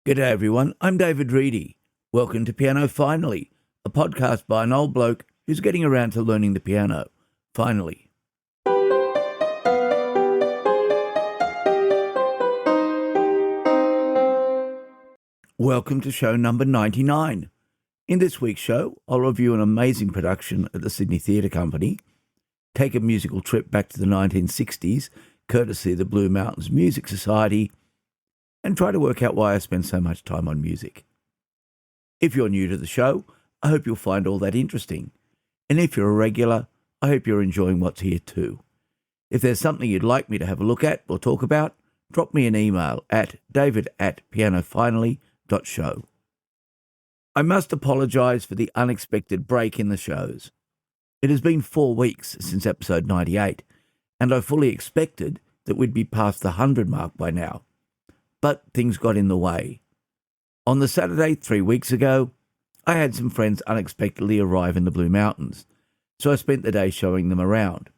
G'day everyone, I'm David Reedy. Welcome to Piano Finally, a podcast by an old bloke who's getting around to learning the piano. Finally. Welcome to show number 99. In this week's show, I'll review an amazing production at the Sydney Theatre Company, take a musical trip back to the 1960s, courtesy of the Blue Mountains Music Society, and try to work out why I spend so much time on music. If you're new to the show, I hope you'll find all that interesting. And if you're a regular, I hope you're enjoying what's here too. If there's something you'd like me to have a look at or talk about, drop me an email at david@pianofinally.show. I must apologise for the unexpected break in the shows. It has been 4 weeks since episode 98, and I fully expected that we'd be past the 100 mark by now. But things got in the way. On the Saturday 3 weeks ago, I had some friends unexpectedly arrive in the Blue Mountains, so I spent the day showing them around,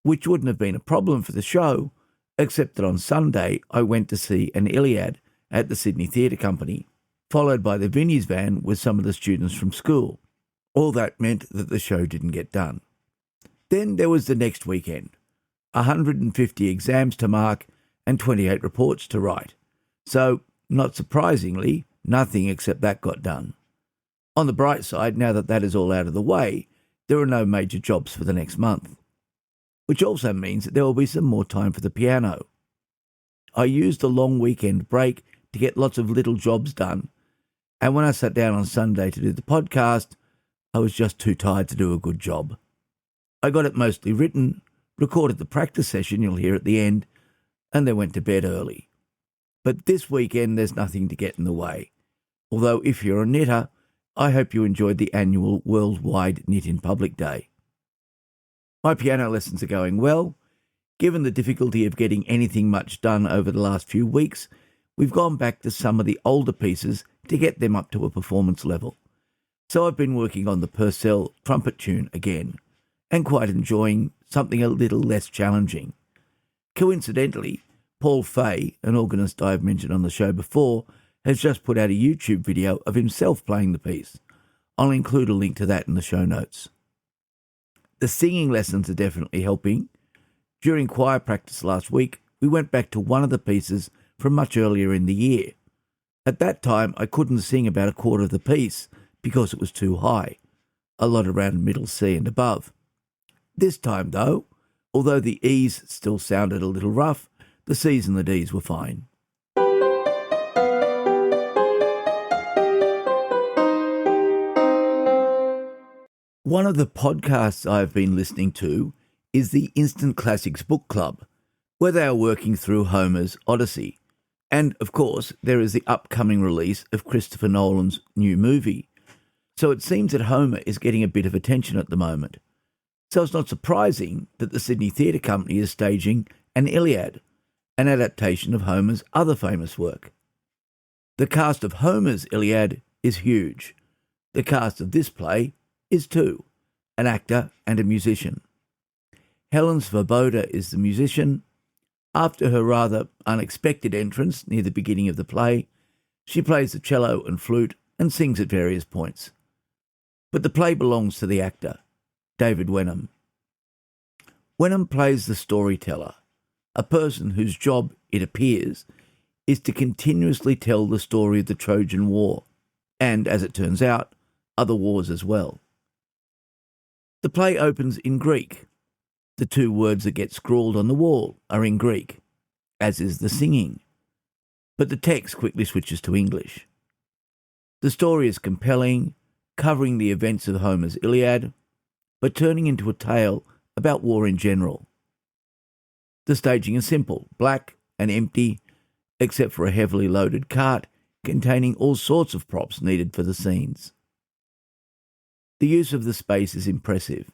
which wouldn't have been a problem for the show, except that on Sunday I went to see an Iliad at the Sydney Theatre Company, followed by the Vinnie's van with some of the students from school. All that meant that the show didn't get done. Then there was the next weekend, 150 exams to mark and 28 reports to write. So, not surprisingly, nothing except that got done. On the bright side, now that is all out of the way, there are no major jobs for the next month, which also means that there will be some more time for the piano. I used the long weekend break to get lots of little jobs done, and when I sat down on Sunday to do the podcast, I was just too tired to do a good job. I got it mostly written, recorded the practice session you'll hear at the end, and then went to bed early. But this weekend there's nothing to get in the way. Although if you're a knitter, I hope you enjoyed the annual Worldwide Knit in Public Day. My piano lessons are going well. Given the difficulty of getting anything much done over the last few weeks, we've gone back to some of the older pieces to get them up to a performance level. So I've been working on the Purcell trumpet tune again, and quite enjoying something a little less challenging. Coincidentally, Paul Fay, an organist I've mentioned on the show before, has just put out a YouTube video of himself playing the piece. I'll include a link to that in the show notes. The singing lessons are definitely helping. During choir practice last week, we went back to one of the pieces from much earlier in the year. At that time, I couldn't sing about a quarter of the piece because it was too high, a lot around middle C and above. This time, though, although the E's still sounded a little rough, the C's and the D's were fine. One of the podcasts I've been listening to is the Instant Classics Book Club, where they are working through Homer's Odyssey. And, of course, there is the upcoming release of Christopher Nolan's new movie. So it seems that Homer is getting a bit of attention at the moment. So it's not surprising that the Sydney Theatre Company is staging an Iliad, an adaptation of Homer's other famous work. The cast of Homer's Iliad is huge. The cast of this play is too, an actor and a musician. Helen Svoboda is the musician. After her rather unexpected entrance near the beginning of the play, she plays the cello and flute and sings at various points. But the play belongs to the actor, David Wenham. Wenham plays the storyteller, a person whose job, it appears, is to continuously tell the story of the Trojan War, and, as it turns out, other wars as well. The play opens in Greek. The 2 words that get scrawled on the wall are in Greek, as is the singing, but the text quickly switches to English. The story is compelling, covering the events of Homer's Iliad, but turning into a tale about war in general. The staging is simple, black and empty, except for a heavily loaded cart containing all sorts of props needed for the scenes. The use of the space is impressive,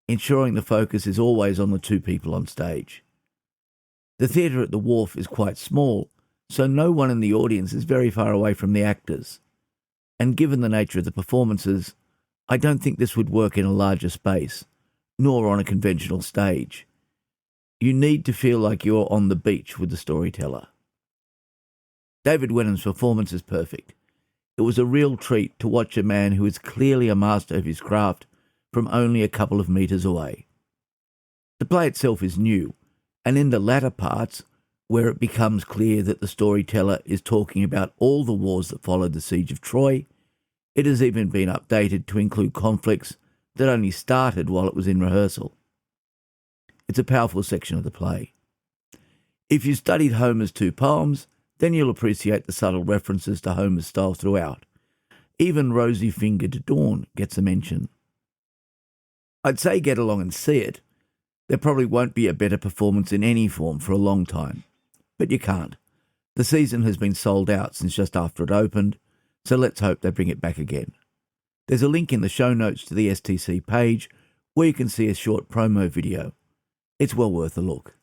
ensuring the focus is always on the 2 people on stage. The theatre at the Wharf is quite small, so no one in the audience is very far away from the actors. And given the nature of the performances, I don't think this would work in a larger space, nor on a conventional stage. You need to feel like you're on the beach with the storyteller. David Wenham's performance is perfect. It was a real treat to watch a man who is clearly a master of his craft from only a couple of metres away. The play itself is new, and in the latter parts, where it becomes clear that the storyteller is talking about all the wars that followed the siege of Troy, it has even been updated to include conflicts that only started while it was in rehearsal. It's a powerful section of the play. If you studied Homer's 2 poems, then you'll appreciate the subtle references to Homer's style throughout. Even rosy-fingered Dawn gets a mention. I'd say get along and see it. There probably won't be a better performance in any form for a long time. But you can't. The season has been sold out since just after it opened, so let's hope they bring it back again. There's a link in the show notes to the STC page where you can see a short promo video. It's well worth a look.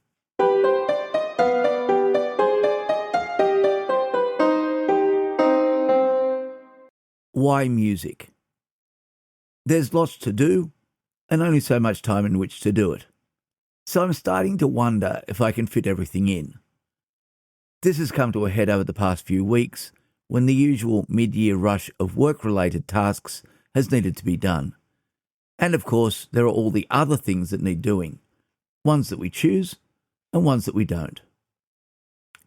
Why music? There's lots to do, and only so much time in which to do it. So I'm starting to wonder if I can fit everything in. This has come to a head over the past few weeks when the usual mid-year rush of work-related tasks has needed to be done. And of course, there are all the other things that need doing, ones that we choose and ones that we don't.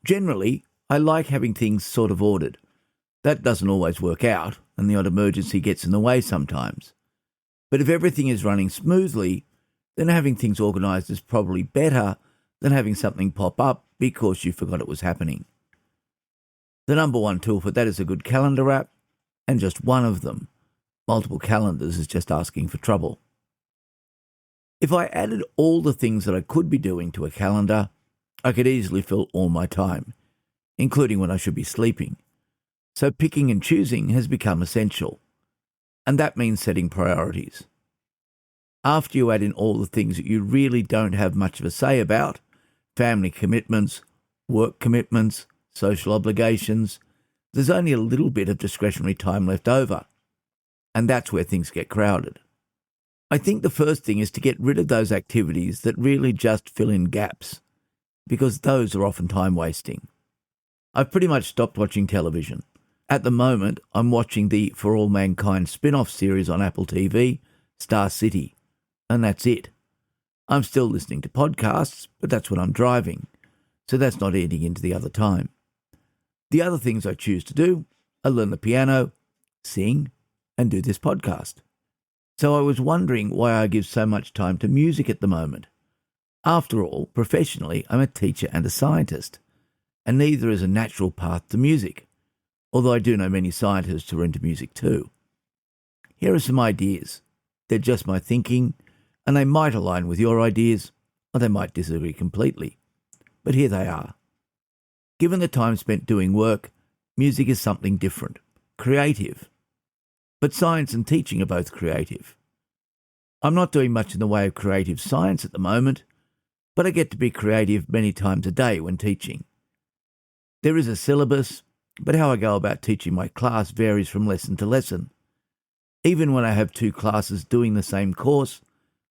Generally, I like having things sort of ordered. That doesn't always work out, and the odd emergency gets in the way sometimes. But if everything is running smoothly, then having things organised is probably better than having something pop up because you forgot it was happening. The number one tool for that is a good calendar app, and just one of them. Multiple calendars is just asking for trouble. If I added all the things that I could be doing to a calendar, I could easily fill all my time, including when I should be sleeping. So picking and choosing has become essential, and that means setting priorities. After you add in all the things that you really don't have much of a say about, family commitments, work commitments, social obligations, there's only a little bit of discretionary time left over, and that's where things get crowded. I think the first thing is to get rid of those activities that really just fill in gaps, because those are often time-wasting. I've pretty much stopped watching television. At the moment, I'm watching the For All Mankind spin-off series on Apple TV, Star City, and that's it. I'm still listening to podcasts, but that's when I'm driving, so that's not eating into the other time. The other things I choose to do are learn the piano, sing, and do this podcast. So I was wondering why I give so much time to music at the moment. After all, professionally, I'm a teacher and a scientist, and neither is a natural path to music, although I do know many scientists who are into music too. Here are some ideas. They're just my thinking, and they might align with your ideas, or they might disagree completely. But here they are. Given the time spent doing work, music is something different, creative. But science and teaching are both creative. I'm not doing much in the way of creative science at the moment, but I get to be creative many times a day when teaching. There is a syllabus, but how I go about teaching my class varies from lesson to lesson. Even when I have 2 classes doing the same course,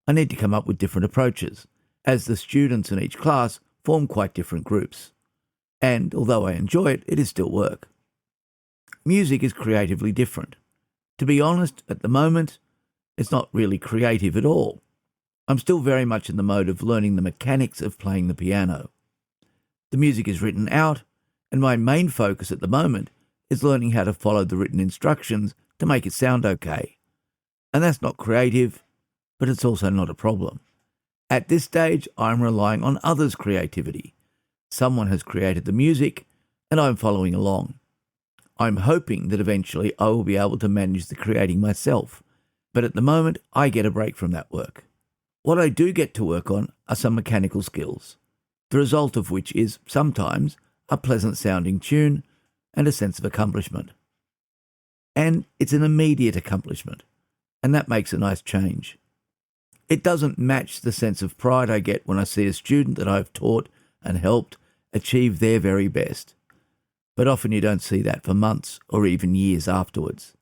I need to come up with different approaches, as the students in each class form quite different groups. And although I enjoy it, it is still work. Music is creatively different. To be honest, at the moment, it's not really creative at all. I'm still very much in the mode of learning the mechanics of playing the piano. The music is written out, and my main focus at the moment is learning how to follow the written instructions to make it sound okay. And that's not creative, but it's also not a problem. At this stage, I'm relying on others' creativity. Someone has created the music, and I'm following along. I'm hoping that eventually I will be able to manage the creating myself, but at the moment I get a break from that work. What I do get to work on are some mechanical skills, the result of which is, sometimes, a pleasant-sounding tune and a sense of accomplishment. And it's an immediate accomplishment, and that makes a nice change. It doesn't match the sense of pride I get when I see a student that I've taught and helped achieve their very best. But often you don't see that for months or even years afterwards.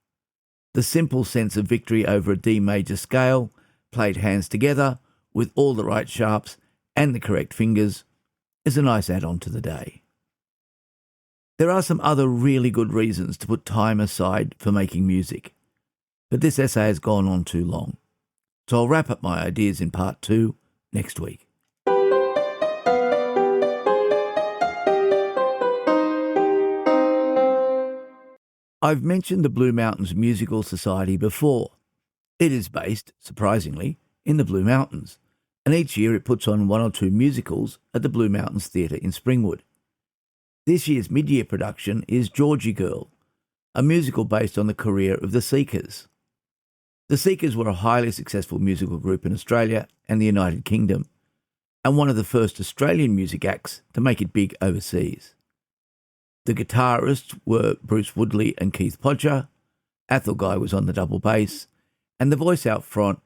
The simple sense of victory over a D major scale, played hands together with all the right sharps and the correct fingers, is a nice add-on to the day. There are some other really good reasons to put time aside for making music, but this essay has gone on too long, so I'll wrap up my ideas in part 2 next week. I've mentioned the Blue Mountains Musical Society before. It is based, surprisingly, in the Blue Mountains, and each year it puts on 1 or 2 musicals at the Blue Mountains Theatre in Springwood. This year's mid-year production is Georgie Girl, a musical based on the career of the Seekers. The Seekers were a highly successful musical group in Australia and the United Kingdom, and one of the first Australian music acts to make it big overseas. The guitarists were Bruce Woodley and Keith Podger. Athol Guy was on the double bass, and the voice out front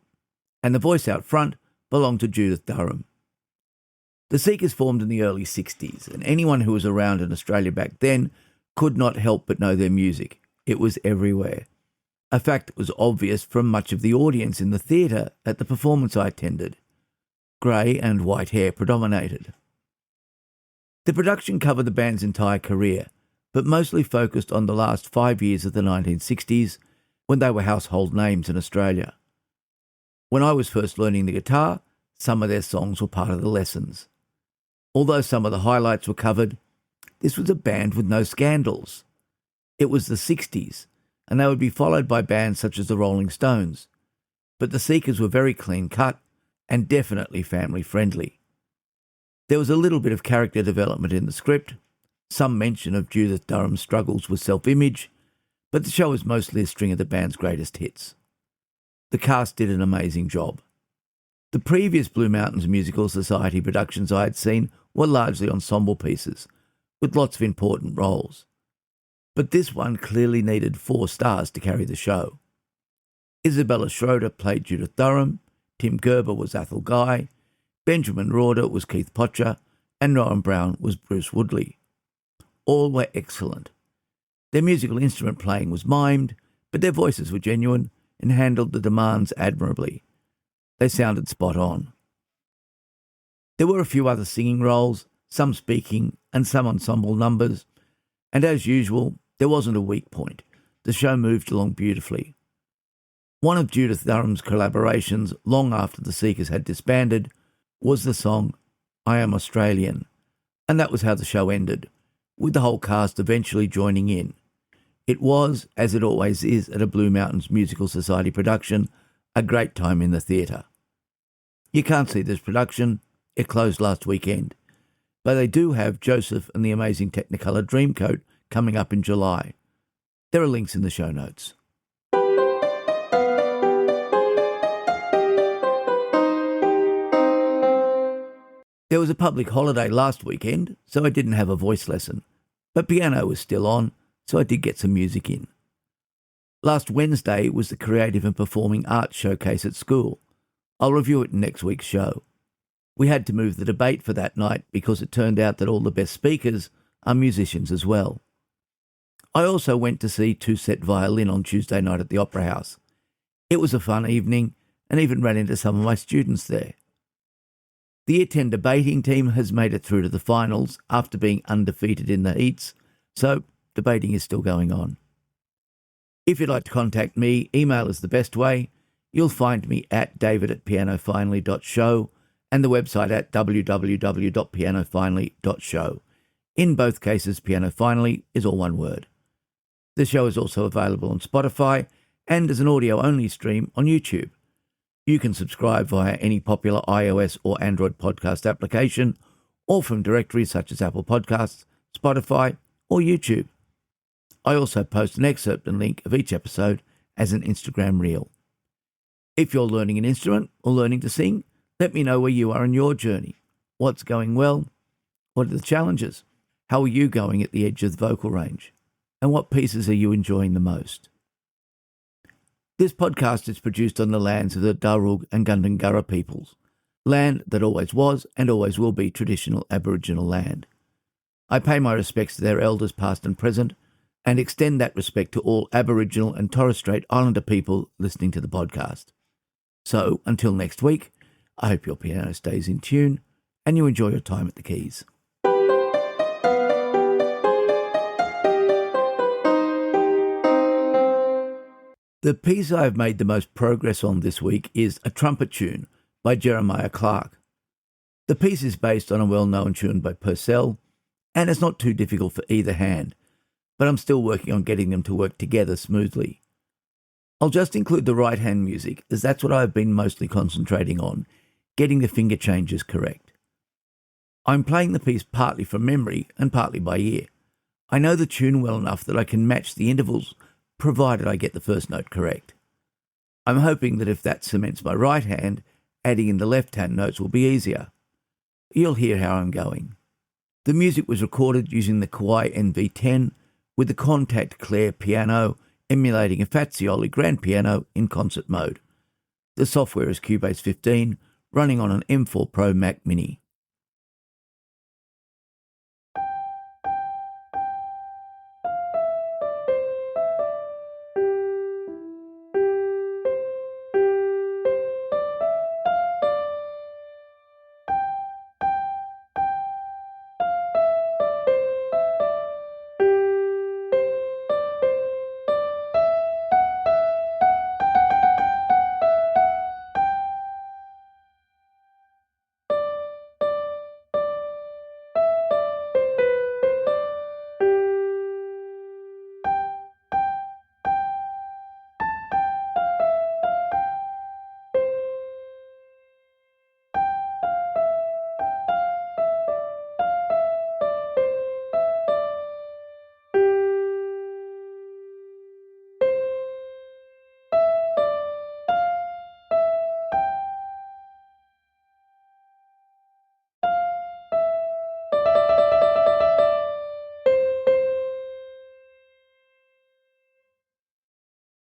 belonged to Judith Durham. The Seekers formed in the early 60s, and anyone who was around in Australia back then could not help but know their music. It was everywhere. A fact that was obvious from much of the audience in the theatre at the performance I attended. Grey and white hair predominated. The production covered the band's entire career, but mostly focused on the last 5 years of the 1960s, when they were household names in Australia. When I was first learning the guitar, some of their songs were part of the lessons. Although some of the highlights were covered, this was a band with no scandals. It was the 60s, and they would be followed by bands such as the Rolling Stones. But the Seekers were very clean-cut and definitely family-friendly. There was a little bit of character development in the script, some mention of Judith Durham's struggles with self-image, but the show is mostly a string of the band's greatest hits. The cast did an amazing job. The previous Blue Mountains Musical Society productions I had seen were largely ensemble pieces, with lots of important roles. But this one clearly needed 4 stars to carry the show. Isabella Schroeder played Judith Durham, Tim Gerber was Athol Guy, Benjamin Rauder was Keith Potcher, and Noam Brown was Bruce Woodley. All were excellent. Their musical instrument playing was mimed, but their voices were genuine and handled the demands admirably. They sounded spot on. There were a few other singing roles, some speaking and some ensemble numbers, and as usual, there wasn't a weak point. The show moved along beautifully. One of Judith Durham's collaborations, long after the Seekers had disbanded, was the song I Am Australian, and that was how the show ended, with the whole cast eventually joining in. It was, as it always is at a Blue Mountains Musical Society production, a great time in the theatre. You can't see this production, it closed last weekend, but they do have Joseph and the Amazing Technicolor Dreamcoat coming up in July. There are links in the show notes. There was a public holiday last weekend, so I didn't have a voice lesson, but piano was still on, so I did get some music in. Last Wednesday was the Creative and Performing Arts Showcase at school. I'll review it in next week's show. We had to move the debate for that night because it turned out that all the best speakers are musicians as well. I also went to see Two Set Violin on Tuesday night at the Opera House. It was a fun evening and even ran into some of my students there. The Year 10 debating team has made it through to the finals after being undefeated in the heats, so debating is still going on. If you'd like to contact me, email is the best way. You'll find me at david@pianofinally.show and the website at www.pianofinally.show. In both cases, Piano Finally is all one word. The show is also available on Spotify and as an audio-only stream on YouTube. You can subscribe via any popular iOS or Android podcast application or from directories such as Apple Podcasts, Spotify, or YouTube. I also post an excerpt and link of each episode as an Instagram reel. If you're learning an instrument or learning to sing, let me know where you are in your journey. What's going well? What are the challenges? How are you going at the edge of the vocal range? And what pieces are you enjoying the most? This podcast is produced on the lands of the Darug and Gundungurra peoples, land that always was and always will be traditional Aboriginal land. I pay my respects to their elders past and present, and extend that respect to all Aboriginal and Torres Strait Islander people listening to the podcast. So, until next week, I hope your piano stays in tune and you enjoy your time at the keys. The piece I have made the most progress on this week is A Trumpet Tune by Jeremiah Clark. The piece is based on a well-known tune by Purcell, and it's not too difficult for either hand, but I'm still working on getting them to work together smoothly. I'll just include the right-hand music, as that's what I've been mostly concentrating on, getting the finger changes correct. I'm playing the piece partly from memory and partly by ear. I know the tune well enough that I can match the intervals, provided I get the first note correct. I'm hoping that if that cements my right hand, adding in the left-hand notes will be easier. You'll hear how I'm going. The music was recorded using the Kawai NV10 with the Contact Claire piano emulating a Fazioli grand piano in concert mode. The software is Cubase 15, running on an M4 Pro Mac Mini.